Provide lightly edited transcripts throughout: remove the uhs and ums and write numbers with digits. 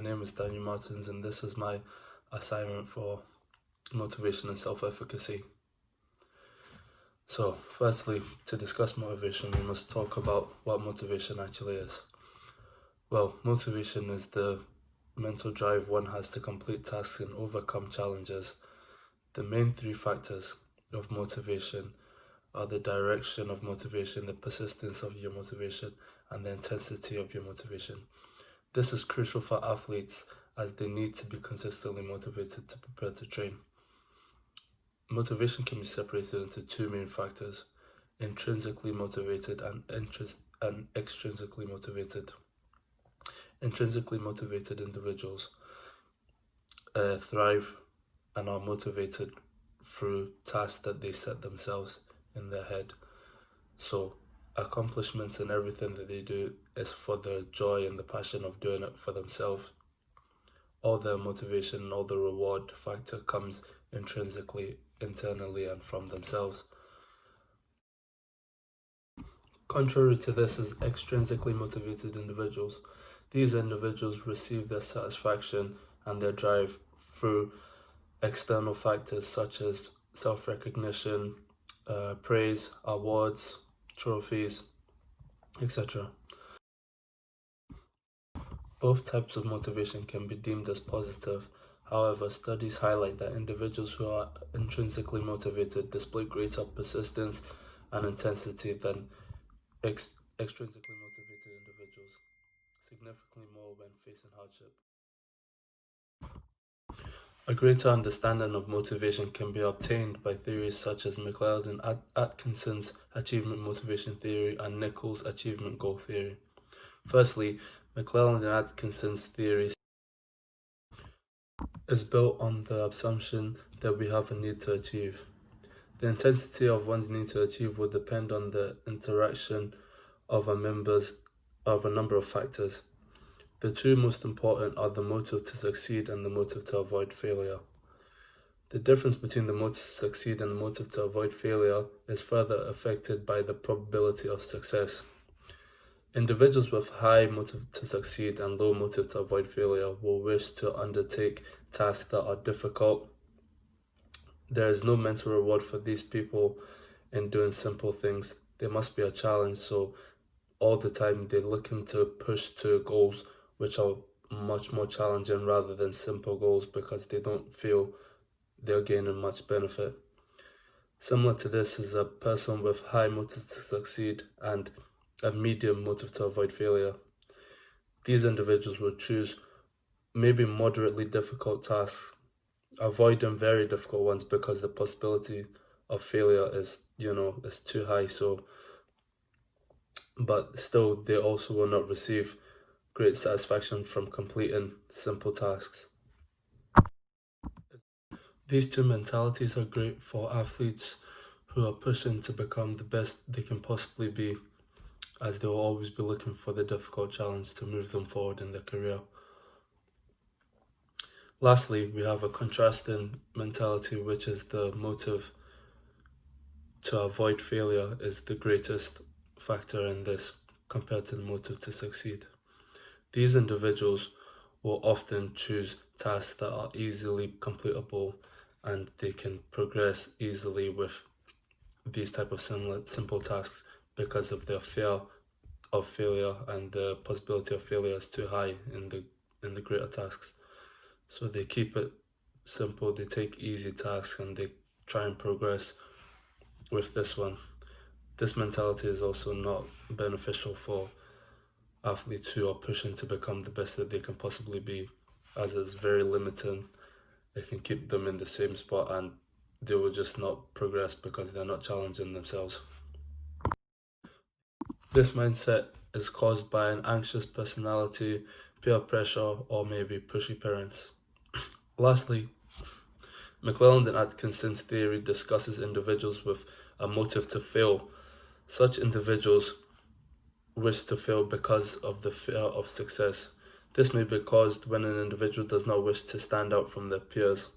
name is Daniel Martins, and this is my assignment for motivation and self-efficacy. So, firstly, to discuss motivation, we must talk about what motivation actually is. Well, motivation is the mental drive one has to complete tasks and overcome challenges. The main three factors of motivation are the direction of motivation, the persistence of your motivation, and the intensity of your motivation. This is crucial for athletes as they need to be consistently motivated to prepare to train. Motivation can be separated into two main factors: intrinsically motivated and extrinsically motivated. Intrinsically motivated individuals thrive and are motivated through tasks that they set themselves in their head. So accomplishments and everything that they do is for the joy and the passion of doing it for themselves. All their motivation and all the reward factor comes intrinsically, internally, and from themselves. Contrary to this is extrinsically motivated individuals. These individuals receive their satisfaction and their drive through external factors such as self-recognition, praise, awards, trophies, etc. Both types of motivation can be deemed as positive. However, studies highlight that individuals who are intrinsically motivated display greater persistence and intensity than extrinsically motivated individuals, significantly more when facing hardship. A greater understanding of motivation can be obtained by theories such as McLeod and Atkinson's achievement motivation theory and Nichols' achievement goal theory. Firstly, McLeod and Atkinson's theory is built on the assumption that we have a need to achieve. The intensity of one's need to achieve will depend on the interaction of a number of factors. The two most important are the motive to succeed and the motive to avoid failure. The difference between the motive to succeed and the motive to avoid failure is further affected by the probability of success. Individuals with high motive to succeed and low motive to avoid failure will wish to undertake tasks that are difficult. There is no mental reward for these people in doing simple things. There must be a challenge, so all the time they're looking to push to goals which are much more challenging rather than simple goals because they don't feel they're gaining much benefit. Similar to this is a person with high motive to succeed and a medium motive to avoid failure. These individuals will choose maybe moderately difficult tasks, avoiding very difficult ones because the possibility of failure is too high. But still, they also will not receive great satisfaction from completing simple tasks. These two mentalities are great for athletes who are pushing to become the best they can possibly be, as they will always be looking for the difficult challenge to move them forward in their career. Lastly, we have a contrasting mentality, which is the motive to avoid failure is the greatest factor in this compared to the motive to succeed. These individuals will often choose tasks that are easily completable and they can progress easily with these type of simple tasks because of their fear of failure, and the possibility of failure is too high in the greater tasks. So they keep it simple, they take easy tasks and they try and progress with this one. This mentality is also not beneficial for athletes who are pushing to become the best that they can possibly be, as it's very limiting. It can keep them in the same spot and they will just not progress because they're not challenging themselves. This mindset is caused by an anxious personality, peer pressure, or maybe pushy parents. Lastly, McLelland and Atkinson's theory discusses individuals with a motive to fail. Such individuals wish to fail because of the fear of success. This may be caused when an individual does not wish to stand out from their peers.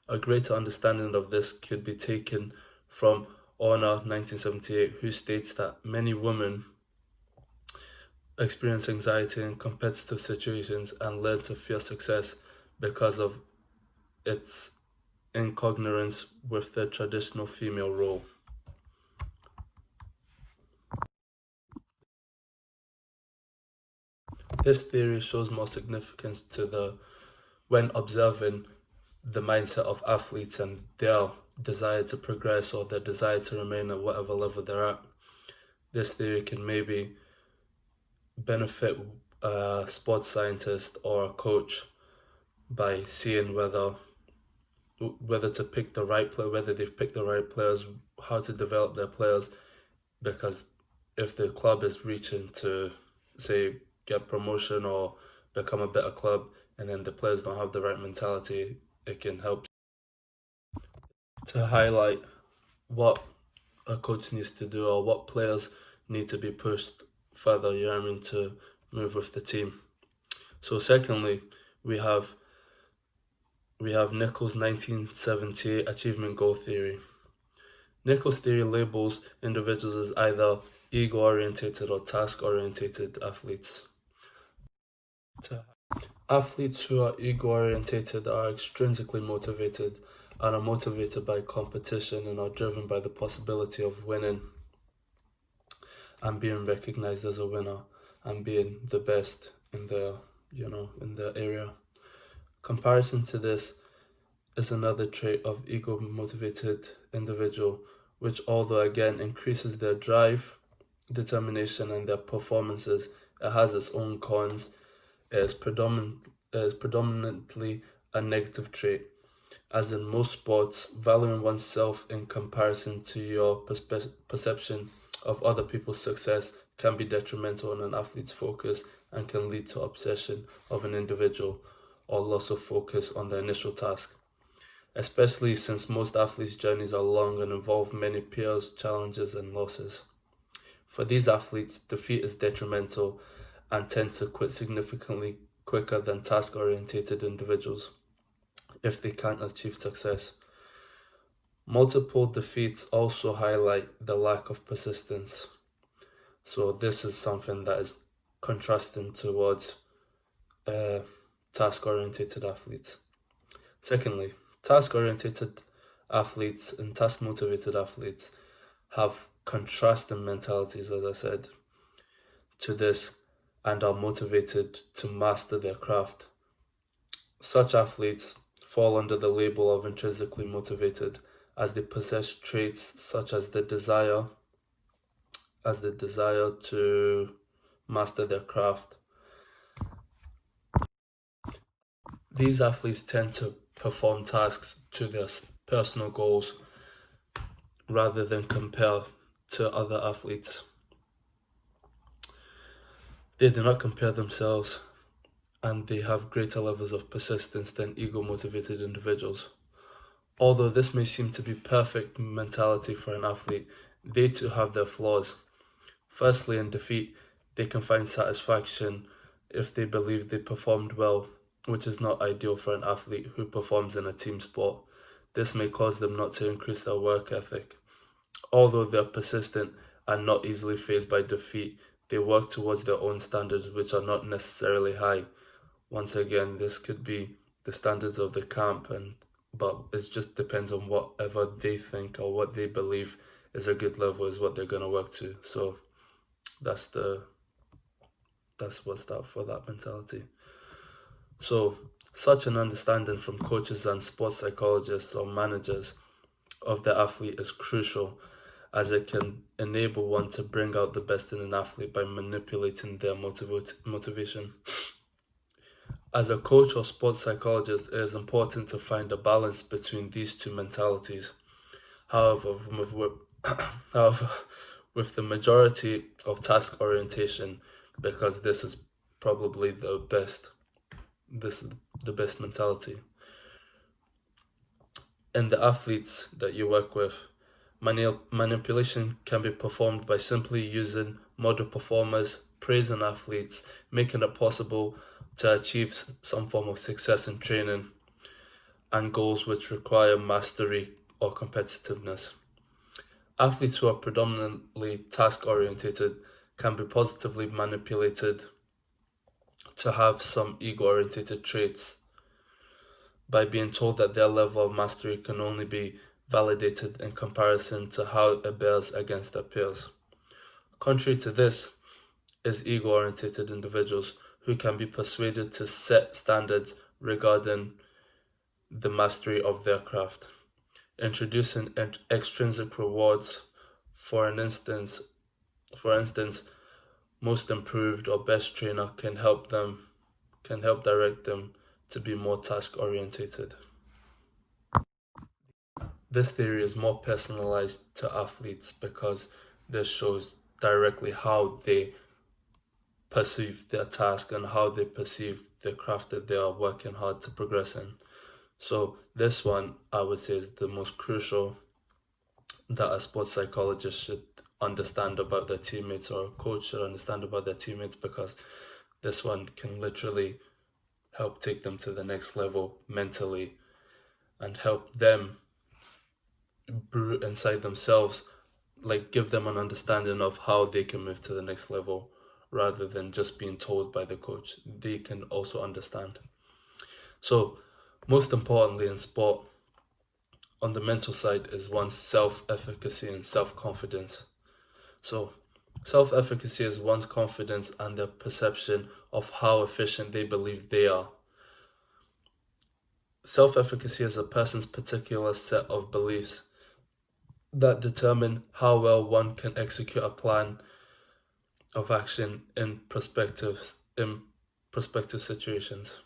A greater understanding of this could be taken from Honor 1978, who states that many women experience anxiety in competitive situations and learn to fear success because of its incongruence with the traditional female role. This theory shows more significance when observing the mindset of athletes and their desire to progress or their desire to remain at whatever level they're at. This theory can maybe benefit a sports scientist or a coach by seeing whether to pick the right player, whether they've picked the right players, how to develop their players, because if the club is reaching to, say, get promotion or become a better club, and then the players don't have the right mentality, it can help to highlight what a coach needs to do or what players need to be pushed further, to move with the team. So secondly, we have Nichols' 1978 achievement goal theory. Nichols' theory labels individuals as either ego-orientated or task-orientated athletes. Athletes who are ego-orientated are extrinsically motivated and are motivated by competition and are driven by the possibility of winning and being recognized as a winner and being the best in their area. Comparison to this is another trait of ego-motivated individual, which although again increases their drive, determination and their performances, it has its own cons. It is predominantly a negative trait, as in most sports, valuing oneself in comparison to your perception of other people's success can be detrimental on an athlete's focus and can lead to obsession of an individual or loss of focus on the initial task, especially since most athletes' journeys are long and involve many peers, challenges and losses. For these athletes, defeat is detrimental and tend to quit significantly quicker than task-orientated individuals if they can't achieve success. Multiple defeats also highlight the lack of persistence. So this is something that is contrasting towards task-orientated athletes. Secondly, task-orientated athletes and task-motivated athletes have contrasting mentalities, as I said, to this, and are motivated to master their craft. Such athletes fall under the label of intrinsically motivated, as they possess traits such as the desire to master their craft. These athletes tend to perform tasks to their personal goals rather than compare to other athletes. They do not compare themselves, and they have greater levels of persistence than ego-motivated individuals. Although this may seem to be perfect mentality for an athlete, they too have their flaws. Firstly, in defeat, they can find satisfaction if they believe they performed well, which is not ideal for an athlete who performs in a team sport. This may cause them not to increase their work ethic. Although they are persistent and not easily fazed by defeat, they work towards their own standards, which are not necessarily high. Once again, this could be the standards of the camp, but it just depends on whatever they think or what they believe is a good level is what they're going to work to. So that's what's that for that mentality. So such an understanding from coaches and sports psychologists or managers of the athlete is crucial, as it can enable one to bring out the best in an athlete by manipulating their motivation. As a coach or sports psychologist, it is important to find a balance between these two mentalities. However, with the majority of task orientation, because this is probably the best mentality. In the athletes that you work with, manipulation can be performed by simply using model performers, praising athletes, making it possible to achieve some form of success in training and goals which require mastery or competitiveness. Athletes who are predominantly task-orientated can be positively manipulated to have some ego-oriented traits by being told that their level of mastery can only be validated in comparison to how it bears against their peers. Contrary to this is ego-oriented individuals who can be persuaded to set standards regarding the mastery of their craft, introducing extrinsic rewards. For instance, most improved or best trainer can help direct them to be more task orientated. This theory is more personalized to athletes because this shows directly how they perceive their task and how they perceive the craft that they are working hard to progress in. So this one, I would say, is the most crucial that a sports psychologist should understand about their teammates, or a coach should understand about their teammates, because this one can literally help take them to the next level mentally and help them brew inside themselves, like give them an understanding of how they can move to the next level rather than just being told by the coach. They can also understand. So most importantly in sport, on the mental side, is one's self-efficacy and self-confidence. So self-efficacy is one's confidence and their perception of how efficient they believe they are. Self-efficacy is a person's particular set of beliefs that determine how well one can execute a plan of action in prospective situations.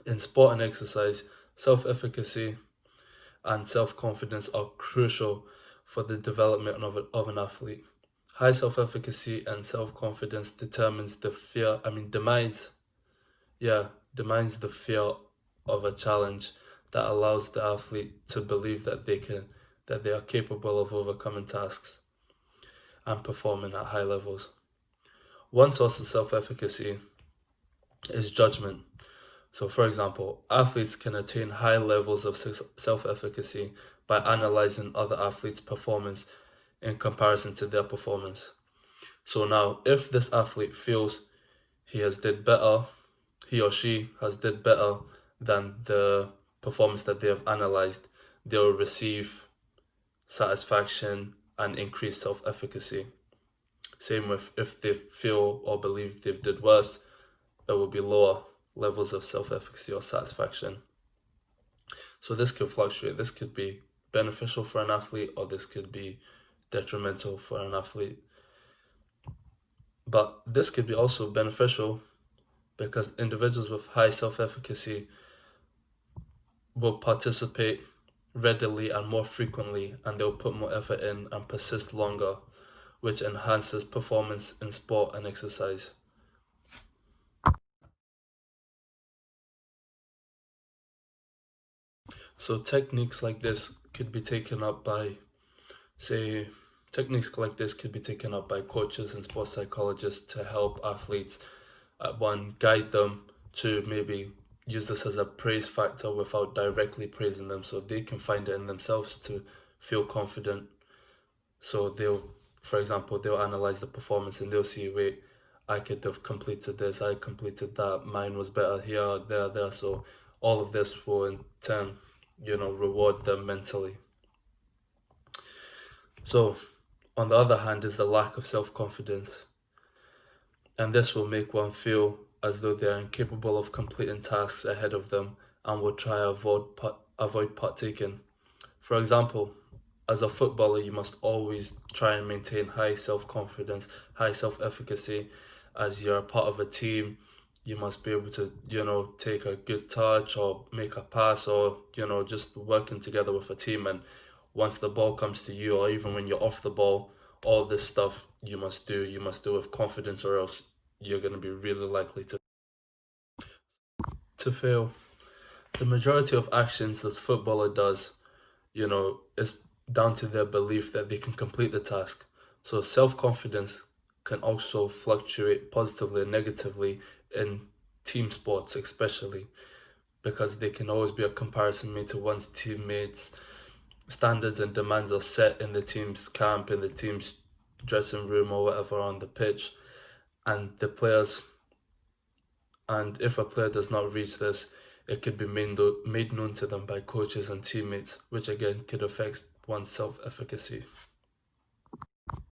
In sport and exercise, self-efficacy and self-confidence are crucial for the development of an athlete. High self-efficacy and self-confidence determines the demands the fear of a challenge that allows the athlete to believe that they are capable of overcoming tasks and performing at high levels. One source of self-efficacy is judgment. So for example, athletes can attain high levels of self-efficacy by analyzing other athletes' performance in comparison to their performance. So now, if this athlete feels he or she has did better than the performance that they have analyzed, they will receive satisfaction and increased self-efficacy. Same with if they feel or believe they've did worse, it will be lower levels of self-efficacy or satisfaction. So this could fluctuate. This could be beneficial for an athlete, or this could be detrimental for an athlete. But this could be also beneficial because individuals with high self-efficacy will participate readily and more frequently, and they'll put more effort in and persist longer, which enhances performance in sport and exercise. So techniques like this could be taken up by coaches and sports psychologists to help athletes, guide them to maybe use this as a praise factor without directly praising them, so they can find it in themselves to feel confident. So they'll analyze the performance and they'll see, wait, I could have completed this, I completed that, mine was better here, there. So all of this will in turn, reward them mentally. So on the other hand is the lack of self-confidence. And this will make one feel as though they are incapable of completing tasks ahead of them and will try to avoid partaking. For example, as a footballer, you must always try and maintain high self-confidence, high self-efficacy. As you're a part of a team, you must be able to, take a good touch or make a pass, or, just working together with a team. And once the ball comes to you, or even when you're off the ball, all this stuff you must do with confidence, or else you're going to be really likely to fail. The majority of actions that footballer does, is down to their belief that they can complete the task. So self-confidence can also fluctuate positively and negatively in team sports, especially because they can always be a comparison made to one's teammates. Standards and demands are set in the team's camp, in the team's dressing room or whatever on the pitch, and the players, and if a player does not reach this, it could be made known to them by coaches and teammates, which again could affect one's self-efficacy.